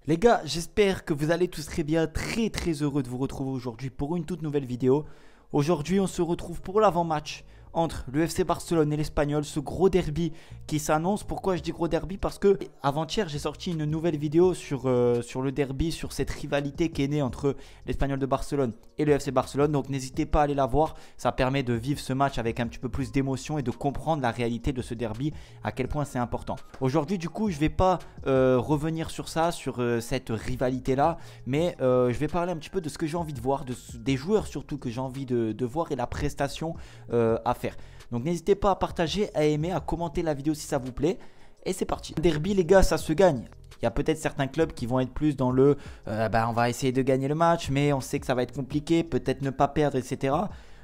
Les gars, j'espère que vous allez tous très bien, très heureux de vous retrouver aujourd'hui pour une toute nouvelle vidéo. Aujourd'hui, on se retrouve pour l'avant-match entre le FC Barcelone et l'Espagnol, ce gros derby qui s'annonce. Pourquoi je dis gros derby? Parce que avant-hier, j'ai sorti une nouvelle vidéo sur le derby, sur cette rivalité qui est née entre l'Espagnol de Barcelone et le FC Barcelone. Donc n'hésitez pas à aller la voir, ça permet de vivre ce match avec un petit peu plus d'émotion et de comprendre la réalité de ce derby, à quel point c'est important. Aujourd'hui, du coup, je ne vais pas revenir sur ça, sur cette rivalité-là, mais je vais parler un petit peu de ce que j'ai envie de voir, des joueurs surtout que j'ai envie de voir et la prestation à faire. Donc n'hésitez pas à partager, à aimer, à commenter la vidéo si ça vous plaît. Et c'est parti. Derby les gars, ça se gagne. Il y a peut-être certains clubs qui vont être plus dans le on va essayer de gagner le match, mais on sait que ça va être compliqué, peut-être ne pas perdre, etc.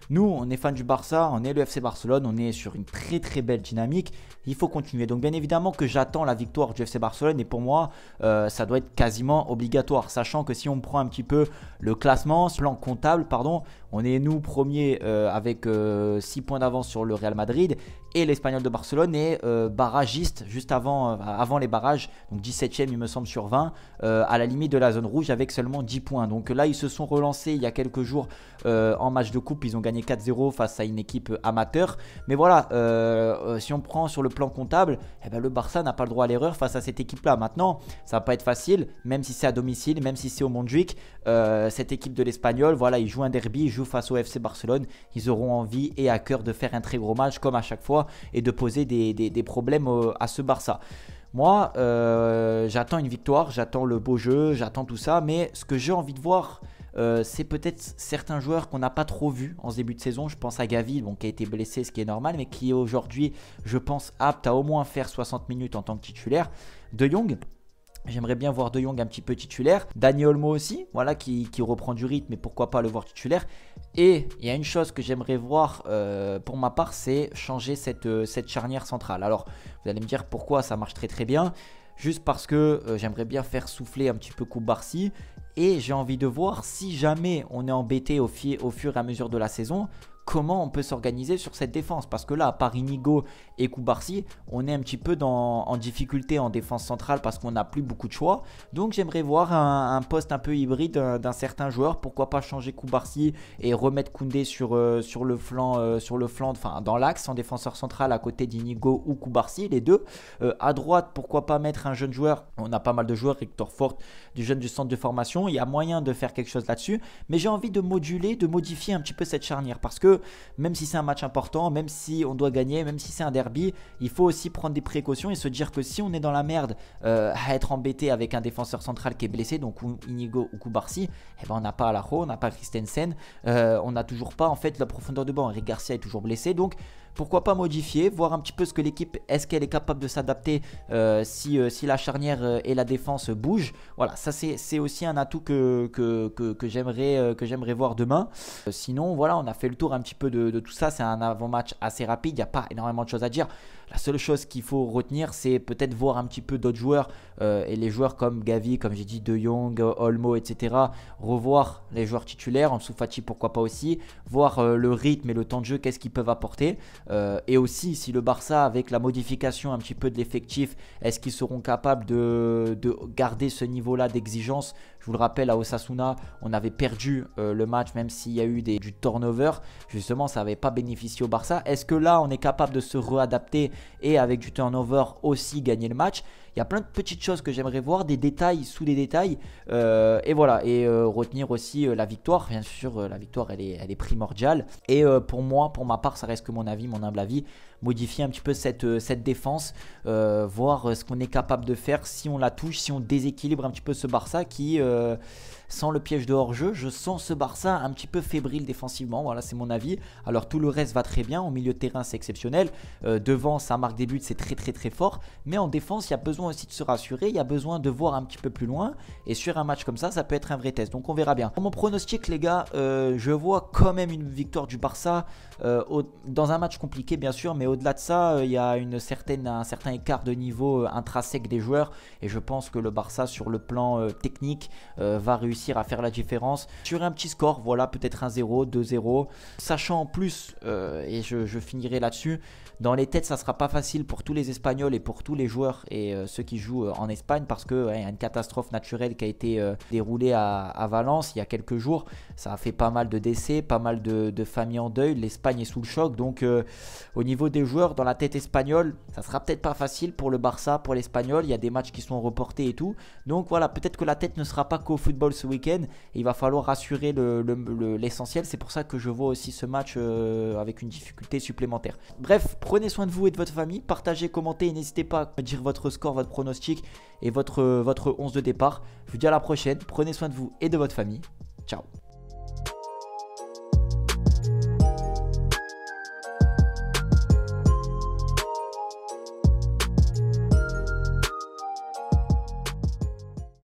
Nous, on est fan du Barça, on est le FC Barcelone, on est sur une très belle dynamique. Il faut continuer. Donc bien évidemment que j'attends la victoire du FC Barcelone et pour moi, ça doit être quasiment obligatoire. Sachant que si on prend un petit peu le classement, ce plan comptable, pardon, on est nous premiers avec 6 points d'avance sur le Real Madrid et l'Espagnol de Barcelone est barragiste juste avant les barrages, donc 17e il me semble sur 20, à la limite de la zone rouge avec seulement 10 points. Donc là ils se sont relancés il y a quelques jours en match de coupe, ils ont gagné 4-0 face à une équipe amateur. Mais voilà, si on prend sur le plan comptable, eh ben, le Barça n'a pas le droit à l'erreur face à cette équipe-là. Maintenant, ça va pas être facile, même si c'est à domicile, même si c'est au Montjuic. Cette équipe de l'Espagnol, voilà, ils jouent un derby, ils jouent face au FC Barcelone. Ils auront envie et à cœur de faire un très gros match comme à chaque fois et de poser des problèmes à ce Barça. Moi, j'attends une victoire, j'attends le beau jeu, j'attends tout ça, mais ce que j'ai envie de voir, c'est peut-être certains joueurs qu'on n'a pas trop vus en ce début de saison. Je pense à Gavi, bon, qui a été blessé, ce qui est normal, mais qui est aujourd'hui, je pense, apte à au moins faire 60 minutes en tant que titulaire. De Jong, j'aimerais bien voir De Jong un petit peu titulaire. Dani Olmo aussi, voilà, qui reprend du rythme, mais pourquoi pas le voir titulaire. Et il y a une chose que j'aimerais voir pour ma part, c'est changer cette charnière centrale. Alors, vous allez me dire pourquoi ça marche très bien. Juste parce que j'aimerais bien faire souffler un petit peu Koubarsi. Et j'ai envie de voir si jamais on est embêté au fur et à mesure de la saison, comment on peut s'organiser sur cette défense. Parce que là, à part Inigo et Koubarsi, on est un petit peu en difficulté en défense centrale parce qu'on n'a plus beaucoup de choix. Donc j'aimerais voir un poste un peu hybride d'un certain joueur. Pourquoi pas changer Koubarsi et remettre Koundé sur le flanc, enfin dans l'axe en défenseur central à côté d'Inigo ou Koubarsi, les deux. À droite, pourquoi pas mettre un jeune joueur. On a pas mal de joueurs, Hector Fort, du jeune du centre de formation. Il y a moyen de faire quelque chose là-dessus. Mais j'ai envie de moduler, de modifier un petit peu cette charnière parce que même si c'est un match important, même si on doit gagner, même si c'est un derby, il faut aussi prendre des précautions et se dire que si on est dans la merde à être embêté avec un défenseur central qui est blessé, donc Inigo ou Koubarsi, eh ben on n'a pas Alajo, on n'a pas Christensen, on n'a toujours pas en fait la profondeur de banc. Eric Garcia est toujours blessé, donc pourquoi pas modifier, voir un petit peu ce que l'équipe, est-ce qu'elle est capable de s'adapter si la charnière et la défense bougent. Voilà, ça c'est aussi un atout que j'aimerais voir demain. Sinon, voilà, on a fait le tour un petit peu de tout ça. C'est un avant-match assez rapide, il n'y a pas énormément de choses à dire. La seule chose qu'il faut retenir, c'est peut-être voir un petit peu d'autres joueurs et les joueurs comme Gavi, comme j'ai dit, De Jong, Olmo, etc. Revoir les joueurs titulaires, Ansu Fati pourquoi pas aussi, voir le rythme et le temps de jeu, qu'est-ce qu'ils peuvent apporter. Et aussi, si le Barça, avec la modification un petit peu de l'effectif, est-ce qu'ils seront capables de garder ce niveau-là d'exigence? Je vous le rappelle, à Osasuna, on avait perdu le match, même s'il y a eu du turnover. Justement, ça n'avait pas bénéficié au Barça. Est-ce que là, on est capable de se réadapter et avec du turnover aussi gagner le match? Il y a plein de petites choses que j'aimerais voir, des détails sous des détails. Et voilà, et retenir aussi la victoire. Bien sûr, la victoire, elle est primordiale. Et pour moi, pour ma part, ça reste que mon avis, mon humble avis. Modifier un petit peu cette défense, voir ce qu'on est capable de faire si on la touche, si on déséquilibre un petit peu ce Barça qui, sans le piège de hors-jeu, je sens ce Barça un petit peu fébrile défensivement. Voilà, c'est mon avis. Alors tout le reste va très bien, au milieu de terrain c'est exceptionnel, devant ça marque des buts, c'est très fort, mais en défense il y a besoin aussi de se rassurer, il y a besoin de voir un petit peu plus loin, et sur un match comme ça peut être un vrai test, donc on verra bien. Pour mon pronostic les gars, je vois quand même une victoire du Barça, dans un match compliqué bien sûr, mais au-delà de ça, il y a un certain écart de niveau intrinsèque des joueurs, et je pense que le Barça sur le plan technique va réussir à faire la différence sur un petit score, voilà, peut-être 1-0, 2-0, sachant en plus, et je finirai là-dessus, dans les têtes ça sera pas facile pour tous les Espagnols et pour tous les joueurs et ceux qui jouent en Espagne parce qu'il y a une catastrophe naturelle qui a été déroulée à Valence il y a quelques jours. Ça a fait pas mal de décès, pas mal de familles en deuil. L'Espagne est sous le choc. Donc au niveau des joueurs, dans la tête espagnole, ça sera peut-être pas facile pour le Barça, pour l'Espagnol. Il y a des matchs qui sont reportés et tout. Donc voilà, peut-être que la tête ne sera pas qu'au football ce week-end. Il va falloir assurer l'essentiel. C'est pour ça que je vois aussi ce match avec une difficulté supplémentaire. Bref, prenez soin de vous et de votre famille. Partagez, commentez et n'hésitez pas à me dire votre score, votre pronostic et votre 11 de départ. Je vous dis à la prochaine. Prenez soin de vous et de votre famille. Ciao.